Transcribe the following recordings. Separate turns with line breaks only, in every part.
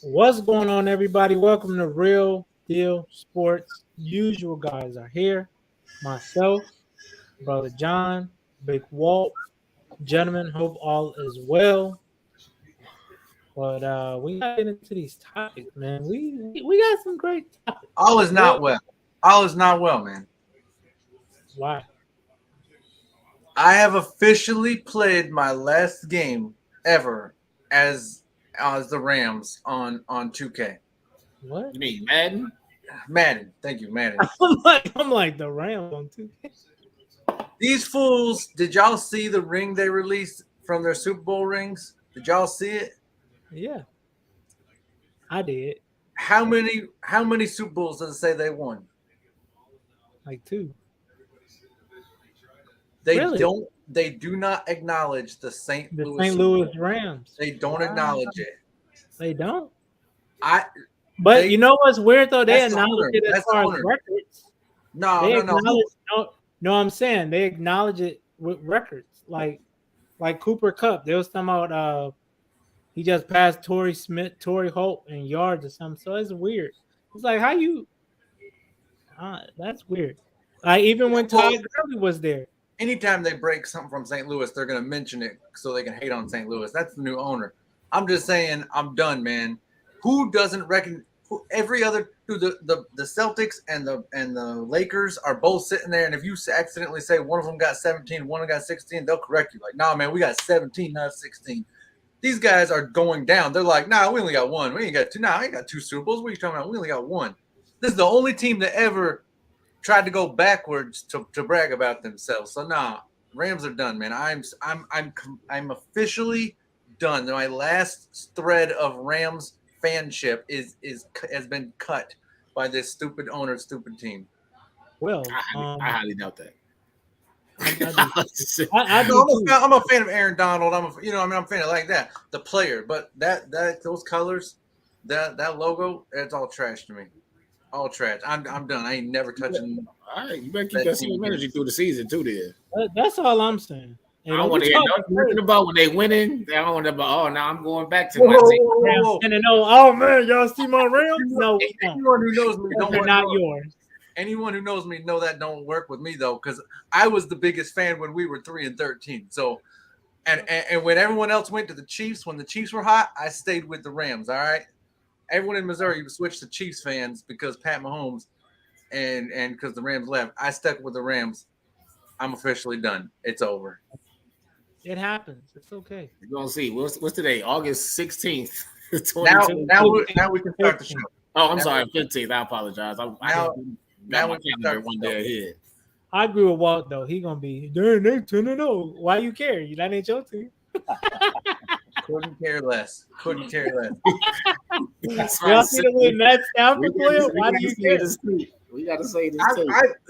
What's going on, everybody? Welcome to Real Deal Sports. Usual guys are here. Myself, Brother John, Big Walt. Gentlemen, hope all is well. But we gotta get into these topics, man. We got some great topics.
All is not well. All is not well, man.
Why?
I have officially played my last game ever as the Rams on 2K.
What?
You mean Madden?
Madden. Thank you, Madden.
I'm like the Rams on 2K.
These fools, did y'all see the ring they released from their Super Bowl rings? Did y'all see it?
Yeah, I did.
How many Super Bowls does it say they won?
Like two.
They
Really?
don't. They do not acknowledge the St.
The
Louis.
St.
Super
Louis
Bowl.
Rams.
They don't acknowledge it.
They don't.
They-
You know what's weird though? They
That's the
acknowledge
owner.
it as
That's the
far as
owner.
records.
No,
They
no.
acknowledge no, I'm saying they acknowledge it with records. Like Cooper Cup. They was talking about he just passed Torrey Holt in yards or something. So it's weird. It's like how you that's weird. Like even when Todd Gurley was there.
Anytime they break something from St. Louis, they're going to mention it so they can hate on St. Louis. That's the new owner. I'm just saying, I'm done, man. Who doesn't reckon? Every other the Celtics and the Lakers are both sitting there, and if you accidentally say one of them got 17, one of them got 16, they'll correct you. Like, nah, man, we got 17, not 16. These guys are going down. They're like, nah, we only got one. We ain't got two. Nah, I ain't got two Super Bowls. What are you talking about? We only got one. This is the only team that ever tried to go backwards to brag about themselves. So nah, Rams are done, man. I'm officially done. My last thread of Rams fanship has been cut by this stupid owner, stupid team.
Well,
I highly doubt that.
I do too.
I'm a fan of Aaron Donald. I'm a fan of like that, the player. But that those colors, that logo, it's all trash to me. All trash. I'm done. I ain't never touching.
All right, you better keep that same energy through the season too. There.
That's all I'm saying.
I don't want to hear nothing about when they winning. I don't want to about. Oh, now I'm going back to my
team. And oh man, y'all see my Rams? No,
anyone who knows me
they're not yours.
Anyone who knows me know that don't work with me though, because I was the biggest fan when we were 3-13. So, and when everyone else went to the Chiefs, when the Chiefs were hot, I stayed with the Rams. All right. Everyone in Missouri switched to Chiefs fans because Pat Mahomes and because the Rams left. I stuck with the Rams. I'm officially done. It's over.
It happens. It's okay.
You're gonna see. What's today? August 16th.
Now we can start the show.
Oh, I'm sorry, 15th. I apologize. Now we can start one day ahead.
I agree with Walt though. He gonna be darn they 10-0. Why you care? That ain't your team.
Couldn't care less. Y'all
see the way Matt Stafford player? Why do you care?
We got to say this.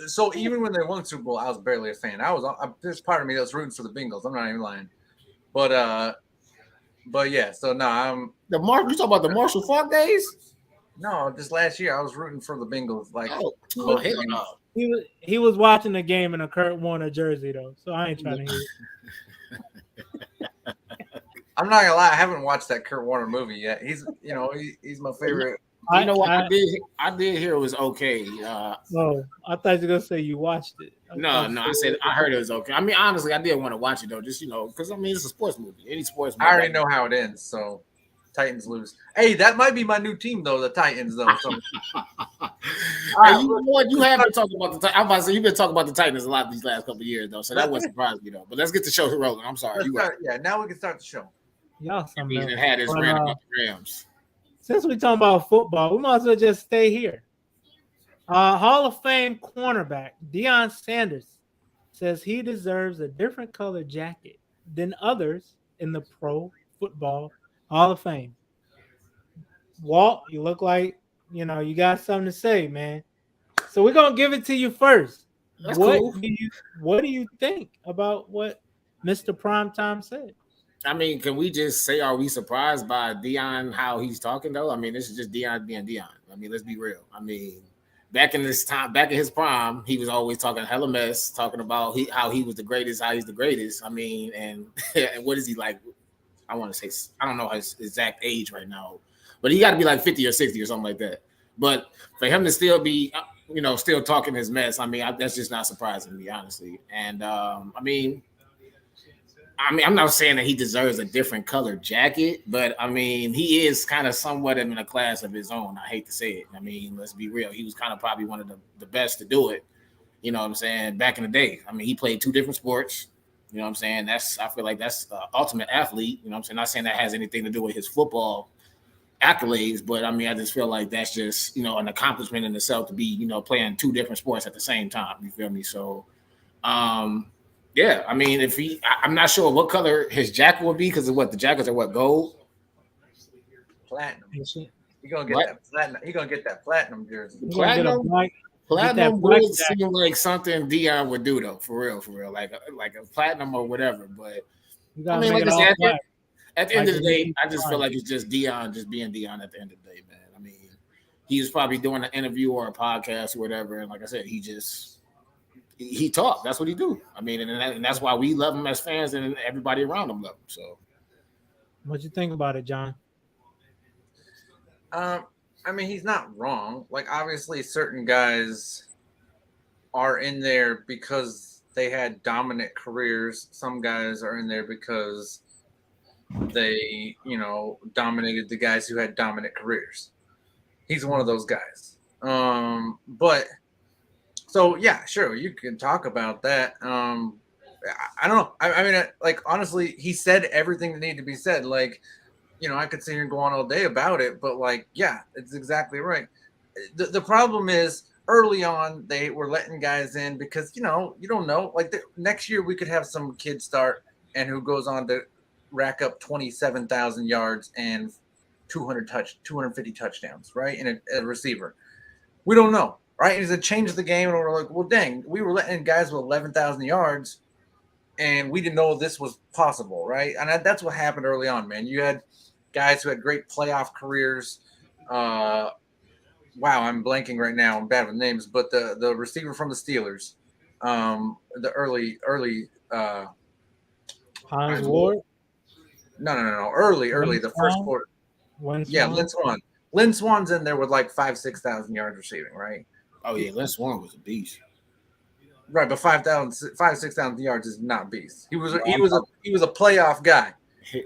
So even when they won the Super Bowl, I was barely a fan. There's part of me that was rooting for the Bengals. I'm not even lying. But yeah. So no, I'm
you talking about the Marshall Faulk days?
No, just last year I was rooting for the Bengals. Like,
hell no.
He was watching the game in a Kurt Warner jersey though, so I ain't trying to hear it.
I'm not gonna lie, I haven't watched that Kurt Warner movie yet. He's my favorite.
You know what? I did hear it was okay.
I thought you were gonna say you watched it.
No, I said I heard it was okay. I mean, honestly, I did want to watch it though, just because I mean it's a sports movie. Any sports movie.
I already know how it ends, so Titans lose. Hey, that might be my new team though, the Titans though. So.
Hey, you know what? You have been talking about the. I'm about to say you've been talking about the Titans a lot these last couple of years though, so that wouldn't surprise me though. But let's get the show rolling. I'm sorry.
Yeah, now we can start the show.
Y'all
had his rant about the Rams.
Since we talking about football, we might as well just stay here. Hall of Fame cornerback Deion Sanders says he deserves a different color jacket than others in the Pro Football Hall of Fame. Walt, you look like you got something to say, man. So we're gonna give it to you first.
That's cool.
What do you think about what Mr. Primetime said?
I mean, can we just say, are we surprised by Deion, how he's talking, though? I mean, this is just Deion being Deion. I mean, let's be real. I mean, back in his prime, he was always talking hella mess, talking about how he was the greatest, how he's the greatest. I mean, and what is he like? I want to say, I don't know his exact age right now, but he got to be like 50 or 60 or something like that. But for him to still be, still talking his mess, I mean, that's just not surprising me, honestly. And I mean, I'm not saying that he deserves a different colored jacket, but I mean, he is kind of somewhat in a class of his own. I hate to say it. I mean, let's be real. He was kind of probably one of the best to do it. You know what I'm saying? Back in the day. I mean, he played 2 different sports. You know what I'm saying? I feel like that's the ultimate athlete. You know what I'm saying? Not saying that has anything to do with his football accolades, but I mean, I just feel like that's just, an accomplishment in itself to be, playing 2 different sports at the same time. You feel me? So, yeah, I mean, I'm not sure what color his jacket will be because of the jackets are gold?
Platinum. You're gonna get that platinum. You're gonna get that platinum jersey.
Platinum would seem like something Deion would do though, for real, like a platinum or whatever. But I mean, like I said, at the end of the day, I just feel like it's just Deion just being Deion at the end of the day, man. I mean, he was probably doing an interview or a podcast or whatever, and like I said, he talked. That's what he do. I mean, and that's why we love him as fans, and everybody around him love him. So,
what you think about it, John?
I mean, he's not wrong. Like, obviously, certain guys are in there because they had dominant careers. Some guys are in there because they, dominated the guys who had dominant careers. He's one of those guys. But so yeah, sure, you can talk about that. I don't know. I mean, like, honestly, he said everything that needed to be said. Like, I could sit here and go on all day about it, but like, yeah, it's exactly right. The problem is early on they were letting guys in because you don't know. Like next year we could have some kid start and who goes on to rack up 27,000 yards and 250 touchdowns, right? And a receiver. We don't know, right? It's a change of the game, and we're like, well, dang, we were letting in guys with 11,000 yards, and we didn't know this was possible, right? And that's what happened early on, man. You had guys who had great playoff careers. Wow, I'm blanking right now. I'm bad with names, but the receiver from the Steelers, the early
Hines Ward.
No. Early. The first quarter. Lynn Swann. Lynn Swann's in there with like 5,000-6,000 yards receiving, right?
Oh yeah, Lynn Swann was a beast.
Right, but 5,000-6,000 yards is not beast. He was a playoff guy.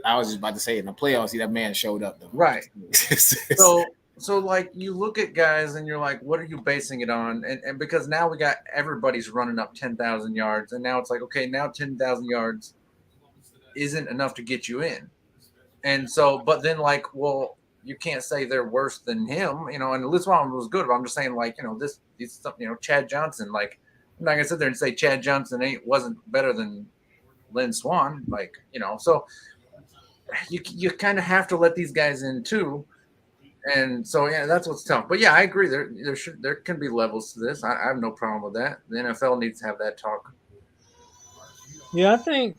I was just about to say in the playoffs, that man showed up though.
Right. So like you look at guys and you're like, what are you basing it on? And because now we got everybody's running up 10,000 yards, and now it's like, okay, now 10,000 yards isn't enough to get you in. And so, but then like, well, you can't say they're worse than him, and Liz Swann was good, but I'm just saying like, this something, Chad Johnson, like I'm not gonna sit there and say Chad Johnson wasn't better than Lynn Swann, like, so you kind of have to let these guys in too. And so, yeah, that's what's tough. But yeah, I agree. There can be levels to this. I have no problem with that. The NFL needs to have that talk.
Yeah, I think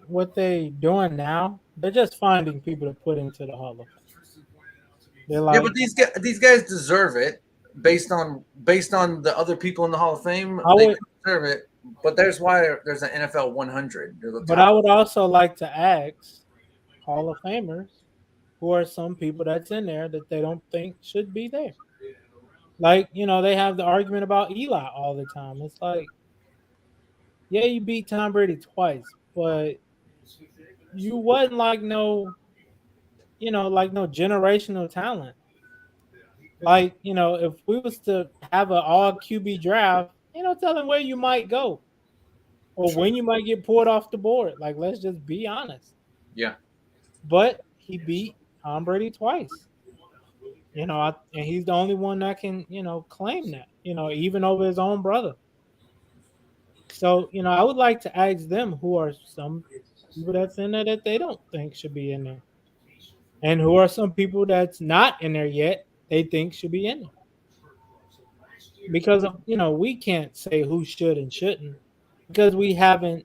what they doing now, they're just finding people to put into the Hall of Fame. They're like,
yeah, but these guys deserve it based on the other people in the Hall of Fame. They deserve it. But there's why there's an NFL 100.
But I would also like to ask Hall of Famers who are some people that's in there that they don't think should be there. Like, they have the argument about Eli all the time. It's like, yeah, you beat Tom Brady twice, but you wasn't like no generational talent. Like, if we was to have an all QB draft, telling where you might go or when you might get pulled off the board. Like, let's just be honest.
Yeah.
But he beat Tom Brady twice. And he's the only one that can, claim that, even over his own brother. So, I would like to ask them who are some people that's in there that they don't think should be in there. And who are some people that's not in there yet they think should be in there. Because, we can't say who should and shouldn't because we haven't,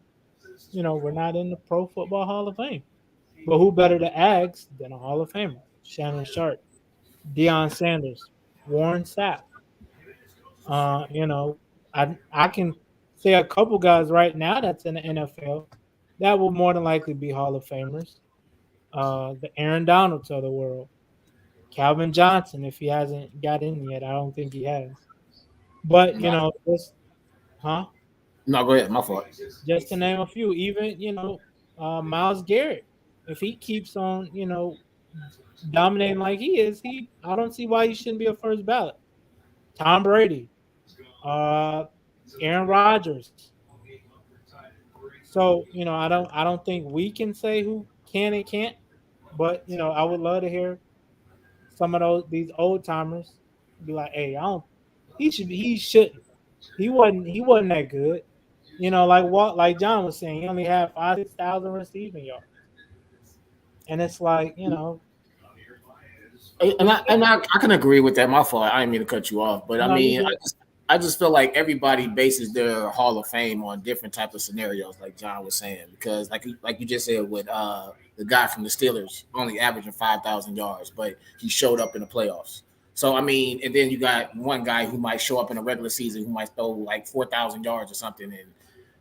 we're not in the Pro Football Hall of Fame. But who better to ask than a Hall of Famer? Shannon Sharpe, Deion Sanders, Warren Sapp. I can say a couple guys right now that's in the NFL that will more than likely be Hall of Famers. The Aaron Donalds of the world. Calvin Johnson, if he hasn't got in yet, I don't think he has. But huh?
No, go ahead. My fault.
Just to name a few, even Myles Garrett, if he keeps on dominating like he is, I don't see why he shouldn't be a first ballot. Tom Brady, Aaron Rodgers. So I don't think we can say who can and can't, but I would love to hear some of these old timers be like, hey, I don't. He shouldn't. He wasn't that good. Like John was saying, he only had 5,000-6,000 receiving yards, and it's like
I can agree with that. My fault. I didn't mean to cut you off, but I just feel like everybody bases their Hall of Fame on different types of scenarios, like John was saying, because like you just said with the guy from the Steelers only averaging 5,000 yards, but he showed up in the playoffs. So and then you got one guy who might show up in a regular season who might throw like 4,000 yards or something and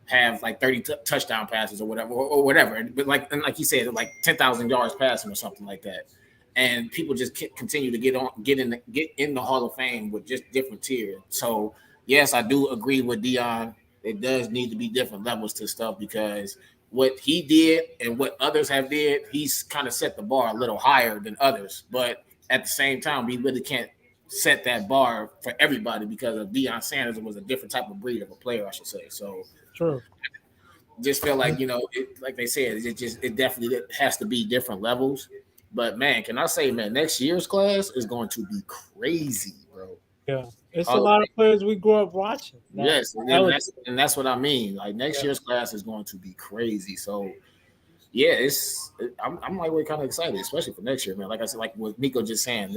have like 30 touchdown passes or whatever. But like you said, like 10,000 yards passing or something like that. And people just continue to get in the Hall of Fame with just different tiers. So yes, I do agree with Deion. It does need to be different levels to stuff because what he did and what others have did, he's kind of set the bar a little higher than others. But at the same time, we really can't set that bar for everybody because of Deion Sanders was a different type of breed of a player, I should say. So
true.
Just feel like like they said, it definitely has to be different levels. But man, can I say, man, next year's class is going to be crazy, bro.
Yeah, it's a lot of players we grew up watching.
Yes, and that's what I mean. Like next year's class is going to be crazy. So yeah, I'm like, we're kind of excited, especially for next year, man. Like I said, like what Nico just saying,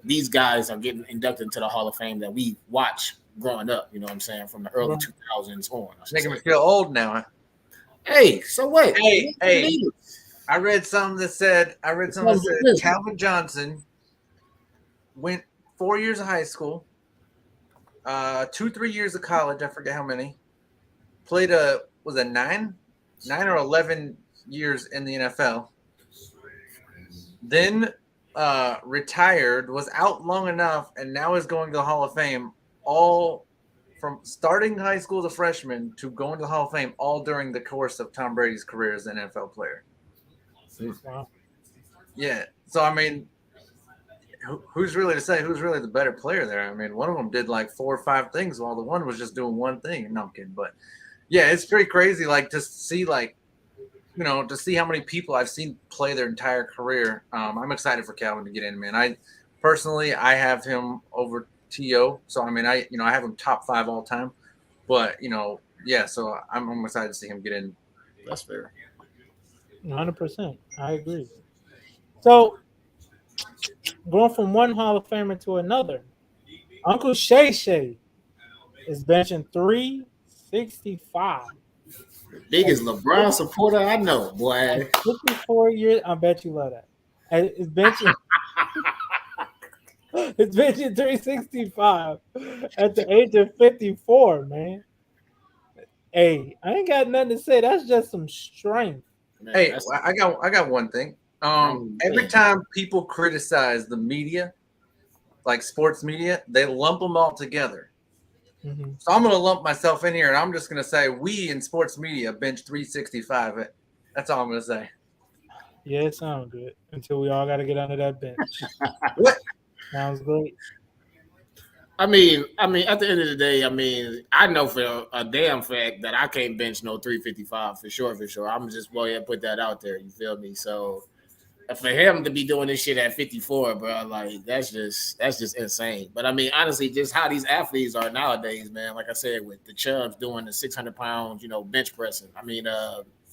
these guys are getting inducted into the Hall of Fame that we watch growing up. You know what I'm saying, from the early 2000s on.
Making me feel old now.
Hey, so what?
Hey. I read something that said Calvin Johnson went 4 years of high school, 2-3 years of college. I forget how many. Played was it 9 or 11 years in the NFL. Then retired, was out long enough, and now is going to the Hall of Fame. All from starting high school as a freshman to going to the Hall of Fame, all during the course of Tom Brady's career as an NFL player.
Wow.
Yeah. So, I mean, who's really to say who's really the better player there? I mean, one of them did like 4 or 5 things while the one was just doing one thing. No, I'm kidding. But, yeah, it's pretty crazy, like, to see, like, to see how many people I've seen play their entire career. I'm excited for Calvin to get in, man. I have him over T.O. So, I mean, I have him top 5 all time. But, yeah, so I'm excited to see him get in.
That's fair.
100%. I agree. So, going from one Hall of Famer to another, Uncle Shay Shay is benching 365.
Biggest LeBron supporter I know, boy.
54 years. I bet you love that. It's benching. It's benching 365 at the age of 54, man. Hey, I ain't got nothing to say. That's just some strength.
Man, hey, I got one thing. Every time people criticize the media, like sports media, they lump them all together. Mm-hmm. So I'm going to lump myself in here, and I'm just going to say we in sports media bench 365. That's all I'm going to say.
Yeah, it sounds good until we all got to get under that bench.
What?
Sounds great.
I mean, at the end of the day, I know for a damn fact that I can't bench no 355 for sure. I'm just go ahead and put that out there. You feel me? So for him to be doing this shit at 54, bro, like that's just insane. But I mean, honestly, just how these athletes are nowadays, man. Like I said, with the Chubbs doing the 600 pounds, bench pressing.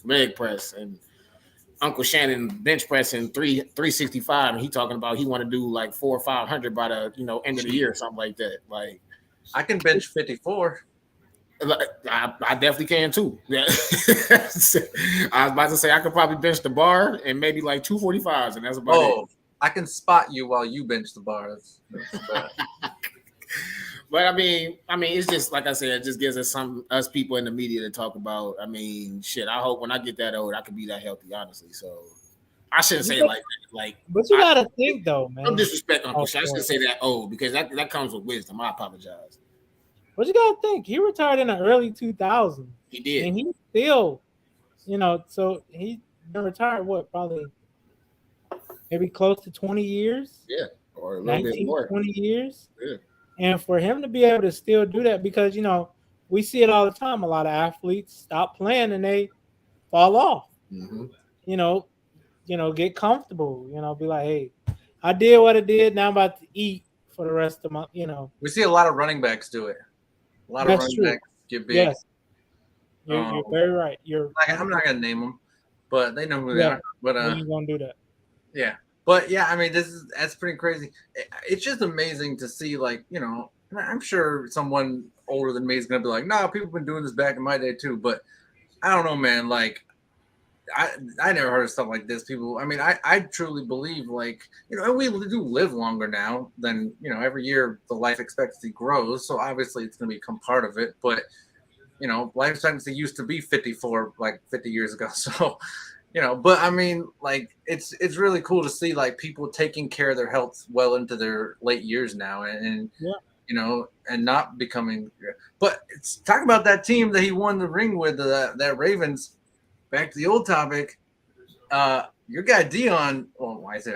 Leg press, and Uncle Shannon bench pressing 365, and he talking about he want to do like 400 or 500 by the end of the year or something like that. Like
I can bench 54.
I definitely can too. Yeah. I was about to say I could probably bench the bar and maybe like 245s, and that's about it.
I can spot you while you bench the bar.
But I mean, it's just like I said, it just gives us people in the media to talk about. I mean, shit. I hope when I get that old, I could be that healthy, honestly. So I shouldn't say it like that. Like,
but you gotta think though, man.
No disrespect, Uncle Shay. I
sorry.
shouldn't say that old because that comes with wisdom. I apologize.
But you gotta think, he retired in the early 2000s.
He did.
And he still, so he been retired probably maybe close to 20 years.
Yeah, or a little bit more.
20 years.
Yeah.
And for him to be able to still do that, because we see it all the time. A lot of athletes stop playing and they fall off.
Mm-hmm.
Get comfortable. Be like, hey, I did what I did. Now I'm about to eat for the rest of my.
We see a lot of running backs do it. A lot of running backs get big.
Yes, you're very right.
I'm not gonna name them, but they know who they are. But
you gonna do that?
Yeah, but yeah, I mean, that's pretty crazy. It's just amazing to see, like, I'm sure someone older than me is gonna be like, "No, people have been doing this back in my day too." But I don't know, man. Like, I never heard of stuff like this. People, I mean, I truly believe, like, and we do live longer now than, every year the life expectancy grows. So obviously it's going to become part of it. But, life expectancy used to be 54, like 50 years ago. So, but I mean, like, it's really cool to see, like, people taking care of their health well into their late years now and and not becoming. But it's talking about that team that he won the ring with, that Ravens. Back to the old topic, your guy Deion. Well, I say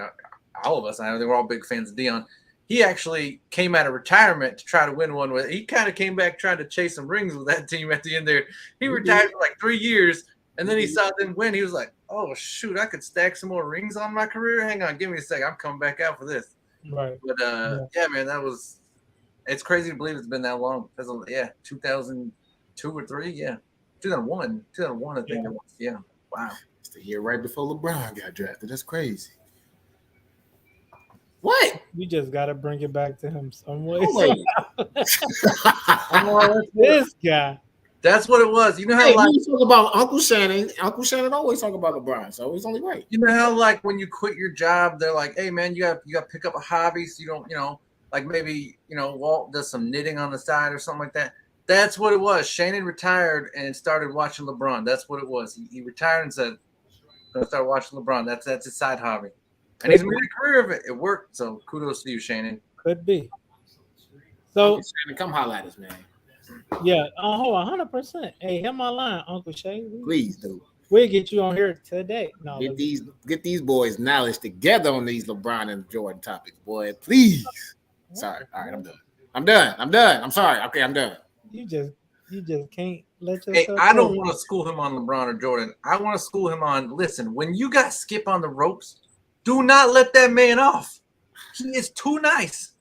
all of us. I know they were all big fans of Deion. He actually came out of retirement to try to win one with. He kind of came back trying to chase some rings with that team at the end there. He retired for like 3 years, and then he saw them win. He was like, "Oh shoot, I could stack some more rings on my career. Hang on, give me a second. I'm coming back out for this."
Right.
But yeah, man, it's crazy to believe it's been that long. 2002 or 3, yeah. 2001, I think it was. Yeah. Wow.
It's the year right before LeBron got drafted. That's crazy. What?
You just got to bring it back to him some way. This guy.
That's what it was. You know how
you talk about Uncle Shannon. Uncle Shannon always talk about LeBron, so he's only right.
You know how, like, when you quit your job, they're like, "Hey, man, you got to pick up a hobby, so you don't, like maybe Walt does some knitting on the side or something like that." That's what it was. Shannon retired and started watching LeBron. That's what it was. He retired and said, "I'm gonna start watching LeBron." That's his side hobby, and he's made a career of it. It worked. So kudos to you, Shannon.
Could be. So
Shannon, come holler at us, man.
Yeah, 100%. Hey, hit my line, Uncle Shay.
Please do.
We'll get you on here today. No,
get these boys knowledge together on these LeBron and Jordan topics, boy. Please. Sorry. All right, I'm done. I'm sorry. Okay, I'm done.
You just can't let yourself.
Hey, I don't want to school him on LeBron or Jordan. I want to school him on. Listen, when you got Skip on the ropes, do not let that man off. He is too nice.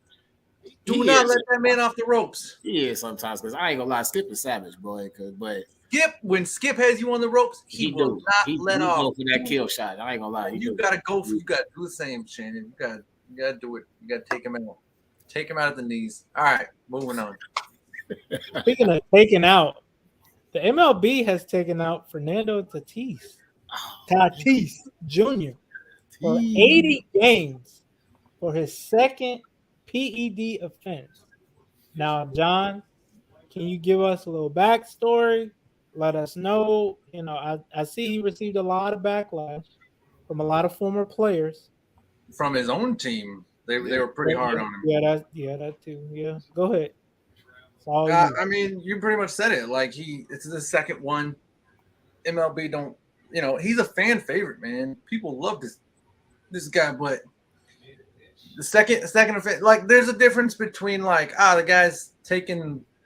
Do not let that man off the ropes.
He is sometimes, because I ain't gonna lie, Skip is savage, boy. But
Skip, when Skip has you on the ropes, he will not let off.
Go for that kill shot. I ain't gonna lie.
You gotta go. You gotta do the same, Shannon. You gotta do it. You gotta take him out. Take him out at the knees. All right, moving on.
Speaking of taking out, the MLB has taken out Fernando Tatis Jr. for 80 games for his second PED offense. Now, John, can you give us a little backstory? Let us know. I see he received a lot of backlash from a lot of former players.
From his own team, they were pretty hard on him.
Yeah, that too. Yeah, go ahead.
I mean, you pretty much said it. Like, it's the second one. MLB don't, he's a fan favorite, man. People love this guy, but the second offense, like, there's a difference between, like, the guy's taking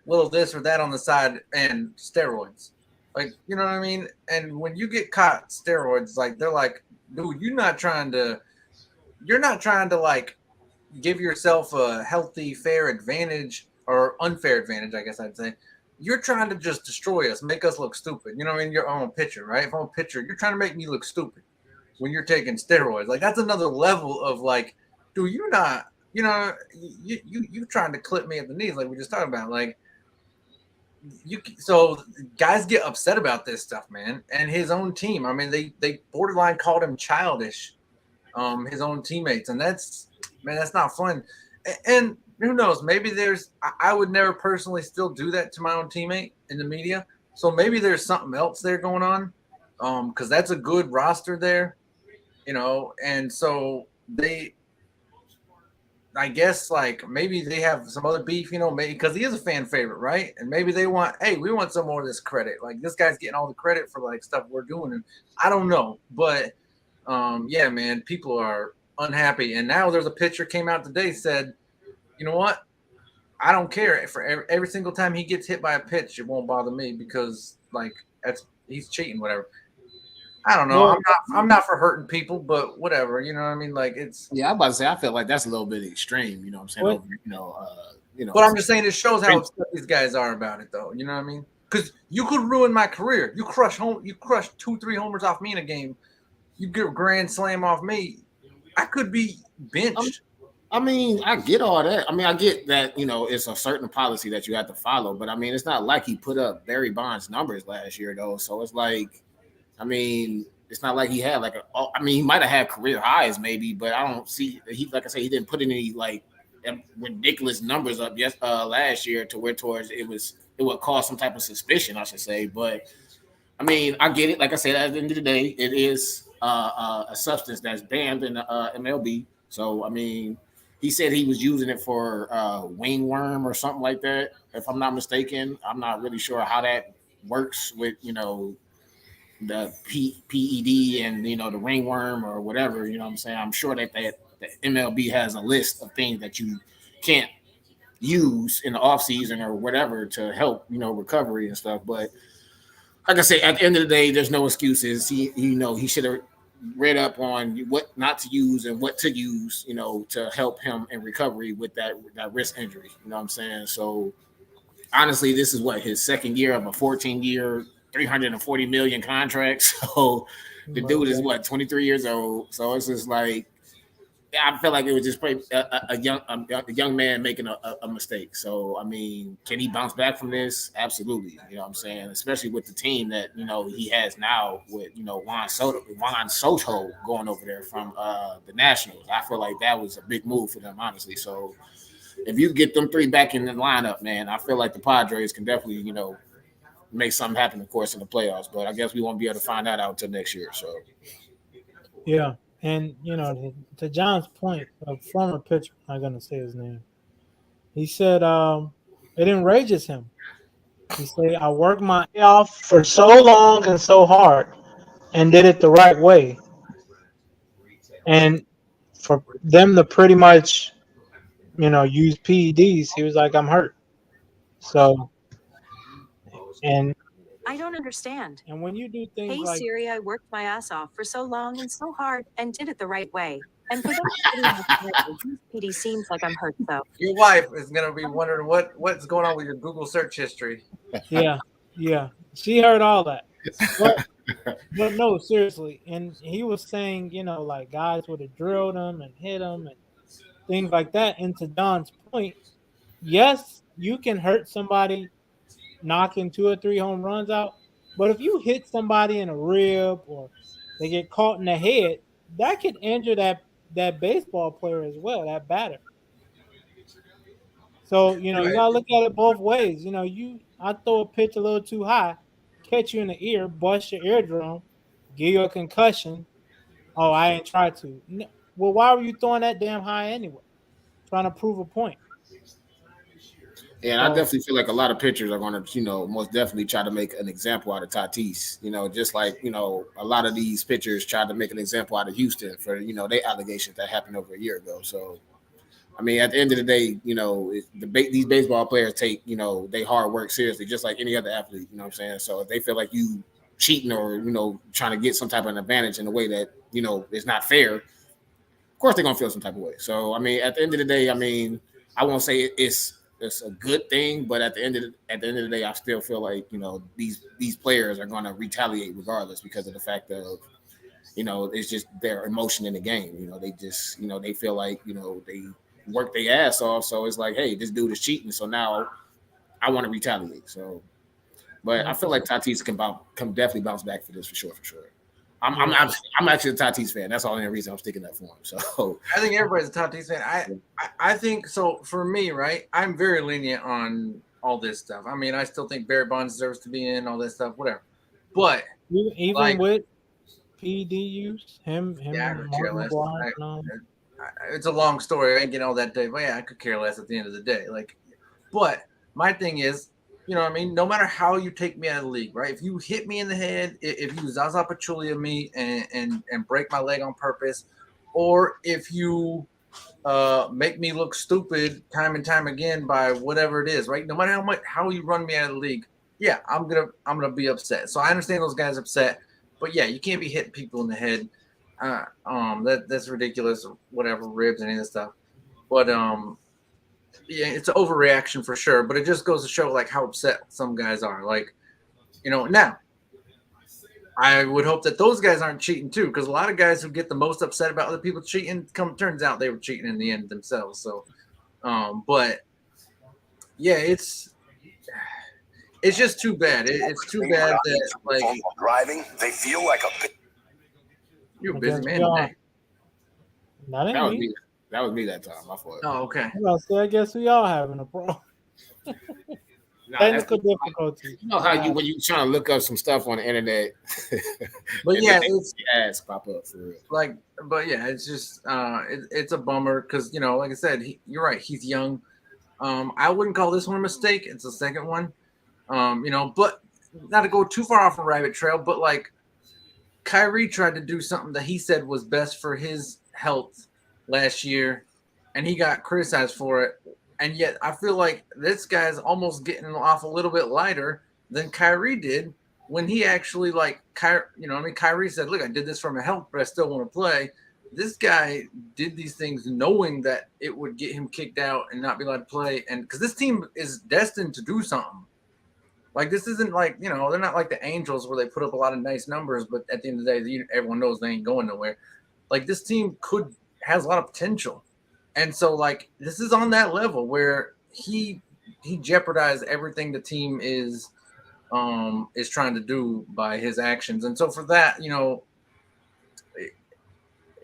a little this or that on the side and steroids. Like, you know what I mean? And when you get caught steroids, like, they're like, dude, you're not trying to like give yourself a healthy, fair advantage or unfair advantage, I guess I'd say. You're trying to just destroy us, make us look stupid. You know what I mean? You're on a pitcher, right? If I'm a pitcher, you're trying to make me look stupid when you're taking steroids. Like, that's another level of, like, dude, you're not, you trying to clip me at the knees, like we just talked about. Like, so guys get upset about this stuff, man. And his own team, I mean, they borderline called him childish, his own teammates, and that's not fun. And who knows? Maybe I would never personally still do that to my own teammate in the media. So maybe there's something else there going on, because that's a good roster there. and so I guess like maybe they have some other beef, maybe because he is a fan favorite, right? And maybe they want, hey, we want some more of this credit. Like this guy's getting all the credit for like stuff we're doing. And I don't know, but yeah, man, people are unhappy. And now there's a pitcher came out today said, you know what? I don't care for every single time he gets hit by a pitch, it won't bother me because like he's cheating, whatever. I don't know.
Well,
I'm not for hurting people, but whatever. You know what I mean? Like it's.
Yeah, I'm about to say I feel like that's a little bit extreme. You know what I'm saying?
What?
Over,
But I'm just saying it shows how upset these guys are about it, though. You know what I mean? Because you could ruin my career. You crush 2-3 homers off me in a game. You get a grand slam off me. I could be benched.
I mean, I get all that. I mean, I get that, it's a certain policy that you have to follow, but I mean, it's not like he put up Barry Bonds numbers last year, though. So it's like, I mean, it's not like he had he might have had career highs maybe, but I don't see like I say, he didn't put any like ridiculous numbers up last year to where towards it would cause some type of suspicion, I should say. But I mean, I get it. Like I said, at the end of the day, it is a substance that's banned in the MLB. So I mean, he said he was using it for wingworm or something like that, if I'm not mistaken. I'm not really sure how that works with the PED and the ringworm or whatever. You know what I'm saying? I'm sure that the MLB has a list of things that you can't use in the off season or whatever to help recovery and stuff. But like I say, at the end of the day, there's no excuses. He should have read up on what not to use and what to use, to help him in recovery with that wrist injury. You know what I'm saying? So honestly, this is his second year of a 14-year, $340 million contract. So the dude is 23 years old. So it's just like, I feel like it was just a young man making a mistake. So I mean, can he bounce back from this? Absolutely. You know what I'm saying? Especially with the team that he has now with Juan Soto going over there from the Nationals. I feel like that was a big move for them, honestly. So if you get them three back in the lineup, man, I feel like the Padres can definitely make something happen, of course, in the playoffs. But I guess we won't be able to find that out until next year. So
yeah. And, to John's point, a former pitcher, I'm not going to say his name, he said it enrages him. He said, I worked my ass off for so long and so hard and did it the right way. And for them to pretty much, use PEDs, he was like, I'm hurt. So, and
I don't understand.
And when you do things
Hey
like
Siri, I worked my ass off for so long and so hard and did it the right way. And for those PD seems like I'm hurt though.
Your wife is gonna be wondering what's going on with your Google search history.
Yeah, she heard all that. But no, seriously. And he was saying, like guys would have drilled him and hit him and things like that. And to Don's point, yes, you can hurt somebody knocking 2 or 3 home runs out. But if you hit somebody in a rib or they get caught in the head, that could injure that baseball player as well, that batter. So, you gotta look at it both ways. I throw a pitch a little too high, catch you in the ear, bust your eardrum, give you a concussion. Oh, I ain't tried to. No. Well, why were you throwing that damn high anyway? Trying to prove a point.
Yeah, and I definitely feel like a lot of pitchers are going to, most definitely try to make an example out of Tatis. Just like, a lot of these pitchers tried to make an example out of Houston for, their allegations that happened over a year ago. So, I mean, at the end of the day, these baseball players take, their hard work seriously, just like any other athlete. You know what I'm saying? So if they feel like you cheating or, trying to get some type of advantage in a way that, is not fair, of course they're going to feel some type of way. So, I mean, at the end of the day, I mean, I won't say it's a good thing, but at the end of the day, I still feel like these players are going to retaliate regardless because of the fact of it's just their emotion in the game. They just they feel like they work their ass off, so it's like, hey, this dude is cheating, so now I want to retaliate. So, but I feel like Tatis can definitely bounce back for this for sure. I'm actually a Tatis fan. That's the only reason I'm sticking that for him. So
I think everybody's a Tatis fan. I think so. For me, right, I'm very lenient on all this stuff. I mean, I still think Barry Bonds deserves to be in all this stuff, whatever. But
even with PED use? Him
Yeah, I
and
could
Mark
care less.
McGuire and all.
It's a long story. I ain't getting all that day, but yeah, I could care less at the end of the day. Like, but my thing is, you know what I mean? No matter how you take me out of the league, right? If you hit me in the head, if you Zaza Pachulia me and break my leg on purpose, or if you make me look stupid time and time again by whatever it is, right? No matter how you run me out of the league, yeah, I'm gonna be upset. So I understand those guys upset, but yeah, you can't be hitting people in the head. That's ridiculous. Whatever, ribs, any of this stuff. But yeah, it's an overreaction for sure. But it just goes to show like how upset some guys are. Like, now I would hope that those guys aren't cheating too, because a lot of guys who get the most upset about other people cheating turns out they were cheating in the end themselves. So, but yeah, it's just too bad. It's too bad that like
driving, they feel like a.
You're a
I
busy
guess
man
we all-
today.
That ain't
That was
me.
me. That was me that time. My fault.
Oh, okay.
I guess we all having a problem.
Nah,
Technical difficulties.
you know how when you trying to look up some stuff on the internet,
But yeah, it's
ads pop up for real.
like, but yeah, it's just it's a bummer because like I said, you're right. He's young. I wouldn't call this one a mistake. It's the second one. But not to go too far off a rabbit trail, but like Kyrie tried to do something that he said was best for his health last year, and he got criticized for it. And yet I feel like this guy's almost getting off a little bit lighter than Kyrie did when he actually Kyrie said, look, I did this for my health, but I still want to play. This guy did these things knowing that it would get him kicked out and not be allowed to play. And because this team is destined to do something. Like, this isn't like, they're not like the Angels where they put up a lot of nice numbers, but at the end of the day, everyone knows they ain't going nowhere. Like, this team has a lot of potential. And so, like, this is on that level where he jeopardized everything the team is trying to do by his actions. And so for that,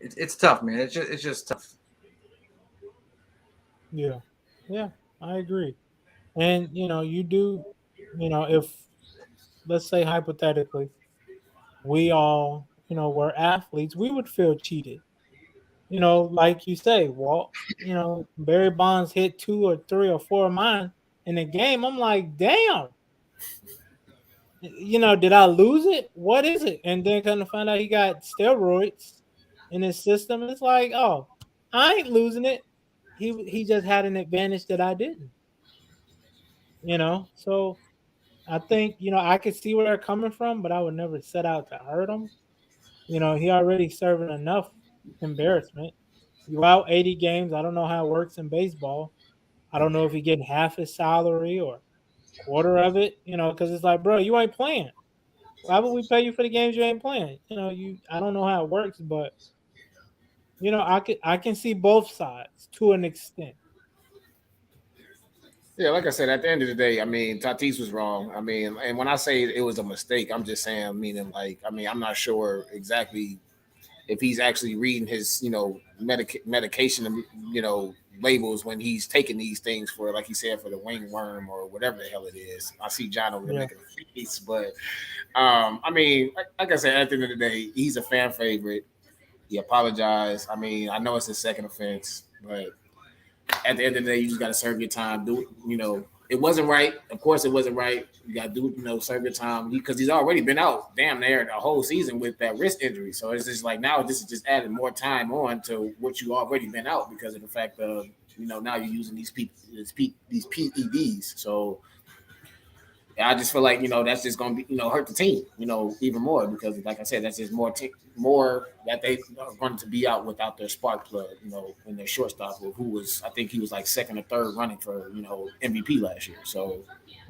it's tough, man. It's just tough.
Yeah, I agree. And you do, if let's say hypothetically, we all, were athletes, we would feel cheated. Like you say, Walt, Barry Bonds hit 2 or 3 or 4 of mine in the game. I'm like, damn. Did I lose it? What is it? And then kind of find out he got steroids in his system. It's like, oh, I ain't losing it. He just had an advantage that I didn't. So I think I could see where they're coming from, but I would never set out to hurt him. He already serving enough embarrassment. You out 80 games. I don't know how it works in baseball. I don't know if you're getting half his salary or quarter of it. Because it's like, bro, you ain't playing. Why would we pay you for the games you ain't playing? I don't know how it works, but I can see both sides to an extent.
Yeah, like I said, at the end of the day, I mean, Tatis was wrong. I mean, and when I say it was a mistake, I'm just saying, meaning like, I mean, I'm not sure exactly if he's actually reading his, medication, labels when he's taking these things for, like he said, for the wingworm or whatever the hell it is. I see John over there making a face, but I mean, like I said, at the end of the day, he's a fan favorite. He apologized. I mean, I know it's his second offense, but at the end of the day, you just got to serve your time. Do it wasn't right. Of course, it wasn't right. You got to serve your time because he's already been out damn near the whole season with that wrist injury. So it's just like now this is just adding more time on to what you already been out because of the fact of now you're using these PEDs. So I just feel like that's just going to be hurt the team even more because like I said that's just more that they are going to be out without their spark plug in their shortstop who was I think he was like second or third running for MVP last year. So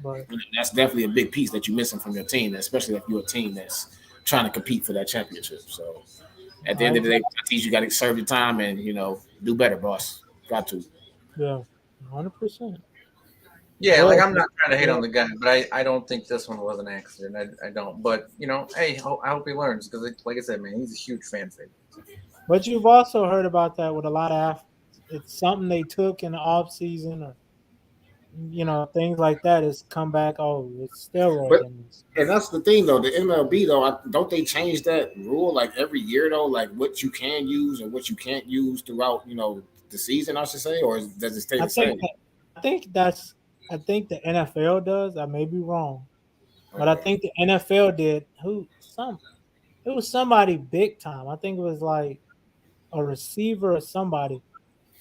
Right.
that's definitely a big piece that you're missing from your team, especially if you're a team that's trying to compete for that championship. So at the end of the day, you got to serve your time and do better, boss. Got to.
Yeah, 100%.
Yeah, like I'm not trying to hate on the guy, but I don't think this one was an accident. I don't. But hey, I hope he learns because, like I said, man, he's a huge fan favorite.
But you've also heard about that with a lot of athletes. It's something they took in the off season, or things like that is come back. Oh, it's steroid
But
in this.
and that's the thing though. The MLB though, don't they change that rule like every year though? Like what you can use and what you can't use throughout the season, I should say, or does it stay
I
the same?
think I think the NFL does. I may be wrong, but I
Okay.
think the NFL did. It was somebody big time. I think it was like a receiver or somebody.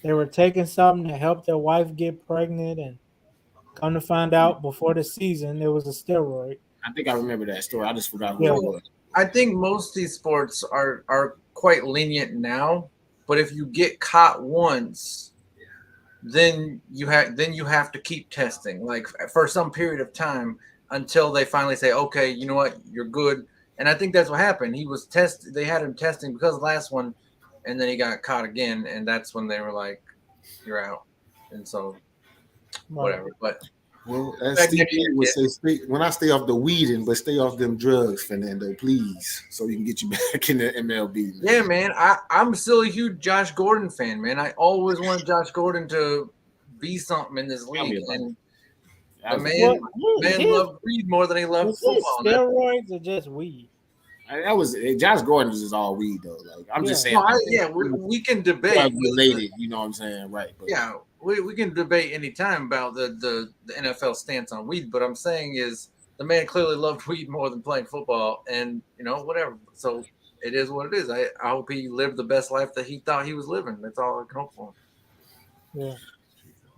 They were taking something to help their wife get pregnant, and come to find out before the season, it was a steroid.
I think I remember that story. I just forgot who
Yeah.
it was.
I think most of these sports are quite lenient now, but if you get caught once, then you have to keep testing like for some period of time until they finally say, okay, you know what, you're good. And I think that's what happened. They had him testing because of the last one, and then he got caught again, and that's when they were like, you're out. And so whatever. But
Well, as Steve would say, when I stay off the weeding, but stay off them drugs, Fernando, please, so we can get you back in the MLB. Man.
Yeah, man, I'm still a huge Josh Gordon fan, man. I always wanted Josh Gordon to be something in this league, and the man loved weed more than he loved football.
Steroids or just weed?
That was Josh Gordon is all weed though. Like I'm just saying.
We can debate
related. You know what I'm saying, right? But,
yeah, we can debate anytime about the NFL stance on weed. But I'm saying is the man clearly loved weed more than playing football, and whatever. So it is what it is. I hope he lived the best life that he thought he was living. That's all I can hope for him.
Yeah,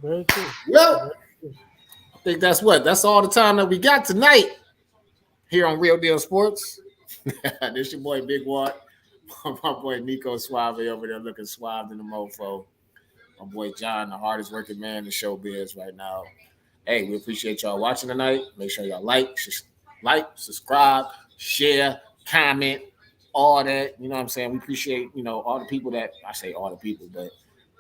very true.
Well, I think that's all the time that we got tonight here on Real Deal Sports. This your boy Big Watt, my boy Nico Suave over there looking suave in the mofo. My boy John, the hardest working man in showbiz right now. Hey, we appreciate y'all watching tonight. Make sure y'all like, subscribe, share, comment, all that. You know what I'm saying? We appreciate, all the people that I say all the people, but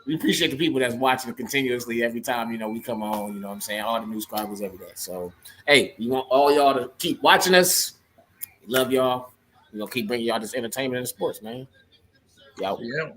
we appreciate the people that's watching continuously every time, we come on, you know what I'm saying? All the new subscribers every day. So, hey, we want all y'all to keep watching us. We love y'all. We're going to keep bringing y'all this entertainment and sports, man. Y'all.
Yeah.